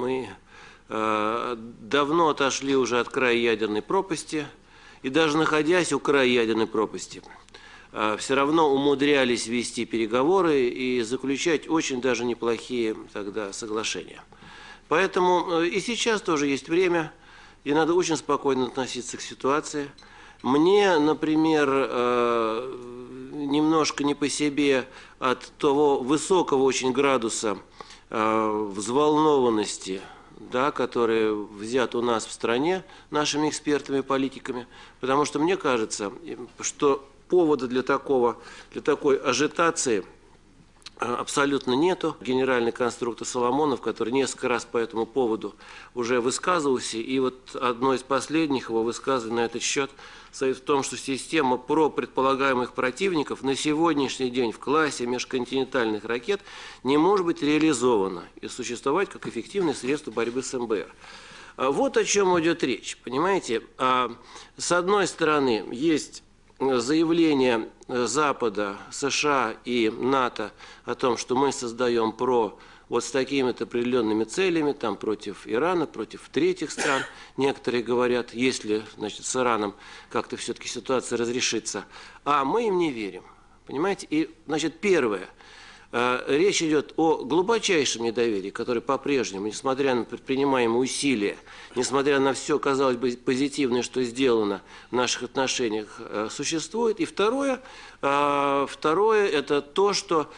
Мы давно отошли уже от края ядерной пропасти, и даже находясь у края ядерной пропасти, все равно умудрялись вести переговоры и заключать очень даже неплохие тогда соглашения. Поэтому и сейчас тоже есть время, и надо очень спокойно относиться к ситуации. Мне, например, немножко не по себе от того высокого очень градуса взволнованности, да, который взят у нас в стране нашими экспертами и политиками, потому что мне кажется, что повода для такой ажитации абсолютно нету. Генеральный конструктор Соломонов, который несколько раз по этому поводу уже высказывался, и вот одно из последних его высказываний на этот счет состоит в том, что система ПРО предполагаемых противников на сегодняшний день в классе межконтинентальных ракет не может быть реализована и существовать как эффективное средство борьбы с МБР. Вот о чем идет речь, понимаете? С одной стороны, есть заявление Запада, США и НАТО о том, что мы создаем ПРО вот с такими-то определенными целями, там против Ирана, против третьих стран. Некоторые говорят, если, значит, с Ираном как-то все-таки ситуация разрешится. А мы им не верим, понимаете? И, значит, первое. Речь идет о глубочайшем недоверии, которое по-прежнему, несмотря на предпринимаемые усилия, несмотря на все, казалось бы, позитивное, что сделано в наших отношениях, существует. И второе это то, что,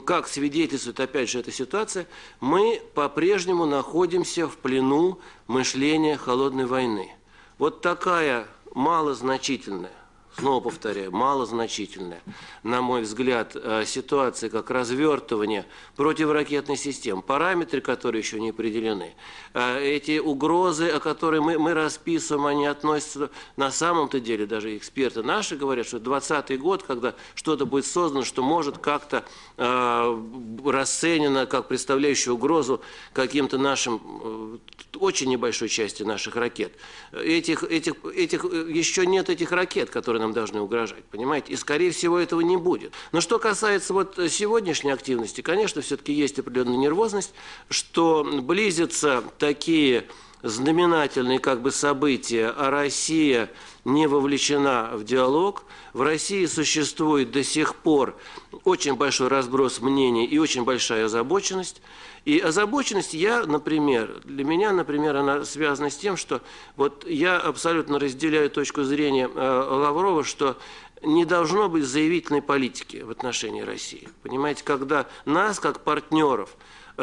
как свидетельствует, опять же, эта ситуация, мы по-прежнему находимся в плену мышления холодной войны. Вот такая малозначительная, снова повторяю, малозначительная, на мой взгляд, ситуация, как развертывание противоракетной системы, параметры, которые еще не определены. Эти угрозы, о которых мы расписываем, они относятся на самом-то деле, даже эксперты наши говорят, что 2020 год, когда что-то будет создано, что может как-то расценено как представляющее угрозу каким-то нашим, очень небольшой части наших ракет. Еще нет этих ракет, которые нам должны угрожать, понимаете? И, скорее всего, этого не будет. Но что касается вот сегодняшней активности, конечно, все-таки есть определенная нервозность, что близятся такие знаменательные как бы события, а Россия не вовлечена в диалог. В России существует до сих пор очень большой разброс мнений и очень большая озабоченность. И озабоченность для меня, например, она связана с тем, что вот я абсолютно разделяю точку зрения Лаврова, что не должно быть заявительной политики в отношении России. Понимаете, когда нас, как партнеров,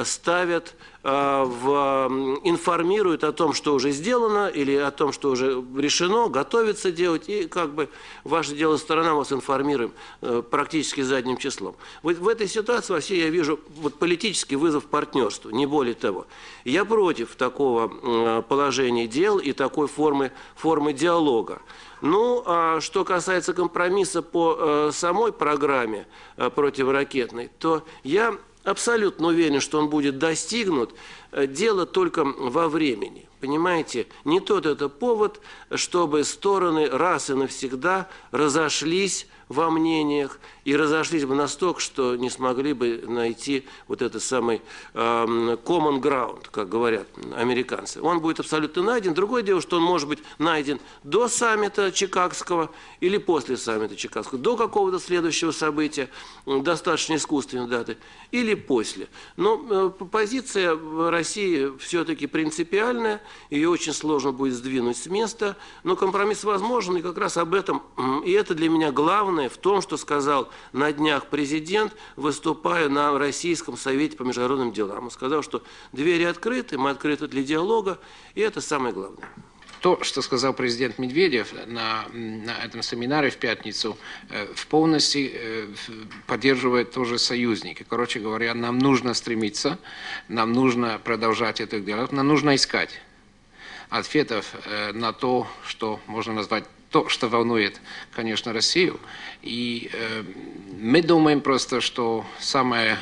ставят, информируют о том, что уже сделано, или о том, что уже решено, готовится делать, и как бы ваше дело сторона, вас информируем практически задним числом. Вот в этой ситуации вообще я вижу вот политический вызов партнерству, не более того. Я против такого положения дел и такой формы диалога. Ну, а что касается компромисса по самой программе противоракетной, то я абсолютно уверен, что он будет достигнут. Дело только во времени. Понимаете, не тот это повод, чтобы стороны раз и навсегда разошлись во мнениях и разошлись бы настолько, что не смогли бы найти вот этот самый common ground, как говорят американцы. Он будет абсолютно найден. Другое дело, что он может быть найден до саммита Чикагского или после саммита Чикагского, до какого-то следующего события, достаточно искусственной даты, или после. Но позиция России все-таки принципиальная, ее очень сложно будет сдвинуть с места, но компромисс возможен, и как раз об этом, и это для меня главное в том, что сказал на днях президент, выступая на Российском совете по международным делам. Он сказал, что двери открыты, мы открыты для диалога, и это самое главное. То, что сказал президент Медведев на этом семинаре в пятницу, в полностью поддерживает тоже союзники. Короче говоря, нам нужно стремиться, нам нужно продолжать этот диалог, нам нужно искать ответов на то, что можно назвать то, что волнует, конечно, Россию. И мы думаем просто, что самый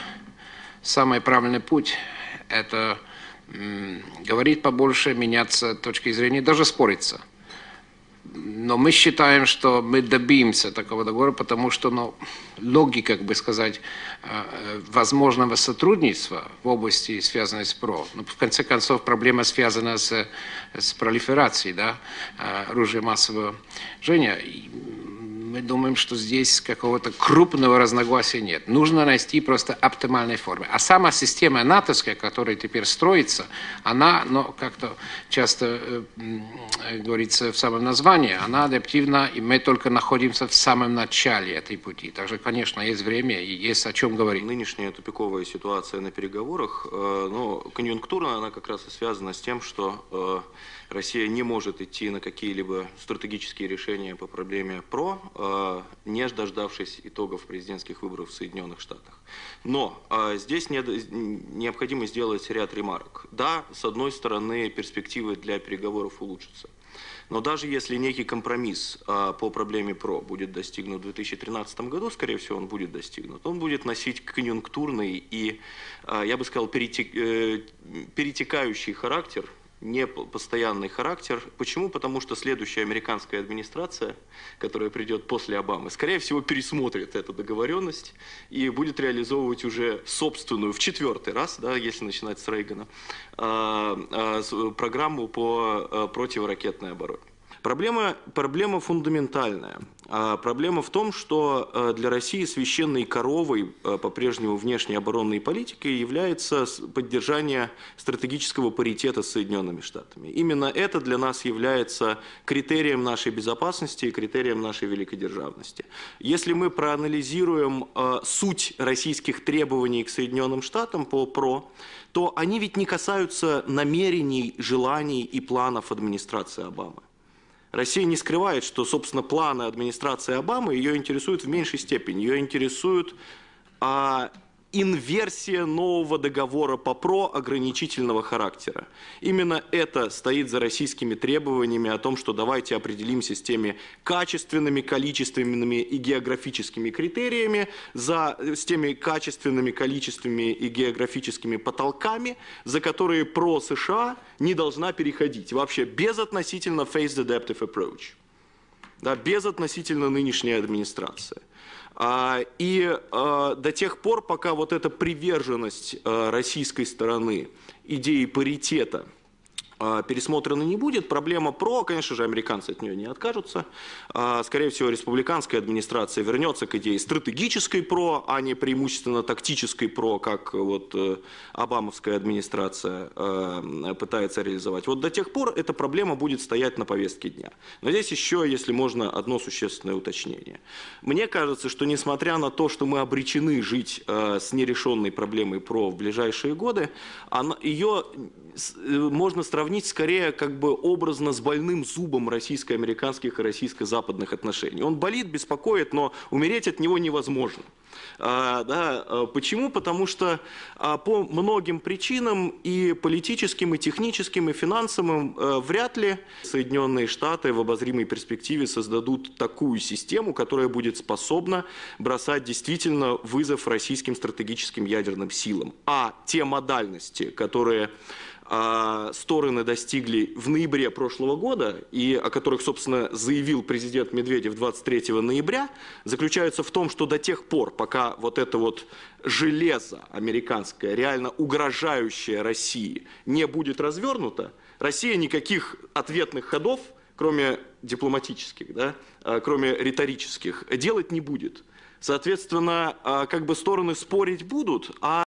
правильный путь – это говорить побольше, меняться точки зрения, даже спориться. Но мы считаем, что мы добьемся такого договора, потому что логика, как бы сказать, возможного сотрудничества в области, связанной с ПРО. В конце концов, проблема связана с пролиферацией, да, оружия массового поражения. Мы думаем, что здесь какого-то крупного разногласия нет. Нужно найти просто оптимальные формы. А сама система натовская, которая теперь строится, она, как-то часто говорится в самом названии, она адаптивна, и мы только находимся в самом начале этой пути. Также, конечно, есть время и есть о чем говорить. Нынешняя тупиковая ситуация на переговорах, конъюнктурно она как раз и связана с тем, что Россия не может идти на какие-либо стратегические решения по проблеме ПРО, не дождавшись итогов президентских выборов в Соединенных Штатах. Но здесь необходимо сделать ряд ремарок. Да, с одной стороны, перспективы для переговоров улучшатся. Но даже если некий компромисс по проблеме ПРО будет достигнут в 2013 году, скорее всего, он будет достигнут, он будет носить конъюнктурный и, я бы сказал, перетекающий характер, не постоянный характер. Почему? Потому что следующая американская администрация, которая придет после Обамы, скорее всего, пересмотрит эту договоренность и будет реализовывать уже собственную, в 4-й раз, да, если начинать с Рейгана, программу по противоракетной обороне. Проблема фундаментальная. Проблема в том, что для России священной коровой по-прежнему внешней оборонной политики является поддержание стратегического паритета с Соединенными Штатами. Именно это для нас является критерием нашей безопасности и критерием нашей великодержавности. Если мы проанализируем суть российских требований к Соединенным Штатам по ПРО, то они ведь не касаются намерений, желаний и планов администрации Обамы. Россия не скрывает, что, собственно, планы администрации Обамы ее интересуют в меньшей степени. Ее интересует инверсия нового договора по ПРО ограничительного характера. Именно это стоит за российскими требованиями о том, что давайте определимся с теми качественными, количественными и географическими критериями, с теми качественными, количественными и географическими потолками, за которые ПРО США не должна переходить. Вообще безотносительно Face the Adaptive Approach. Да, безотносительно нынешней администрации. И до тех пор, пока вот эта приверженность российской стороны идеи паритета пересмотрена не будет, проблема ПРО, конечно же, американцы от нее не откажутся. Скорее всего, республиканская администрация вернется к идее стратегической ПРО, а не преимущественно тактической ПРО, как вот обамовская администрация пытается реализовать. Вот до тех пор эта проблема будет стоять на повестке дня. Но здесь еще, если можно, одно существенное уточнение. Мне кажется, что несмотря на то, что мы обречены жить с нерешенной проблемой ПРО в ближайшие годы, ее можно сравнить скорее как бы образно с больным зубом российско-американских и российско-западных отношений. Он болит, беспокоит, но умереть от него невозможно. Почему? Потому что по многим причинам, и политическим, и техническим, и финансовым, вряд ли Соединенные Штаты в обозримой перспективе создадут такую систему, которая будет способна бросать действительно вызов российским стратегическим ядерным силам. А те модальности, которые стороны достигли в ноябре прошлого года, и о которых, собственно, заявил президент Медведев 23 ноября, заключаются в том, что до тех пор, пока вот это вот железо американское, реально угрожающее России, не будет развернуто, Россия никаких ответных ходов, кроме дипломатических, да, кроме риторических, делать не будет. Соответственно, как бы стороны спорить будут,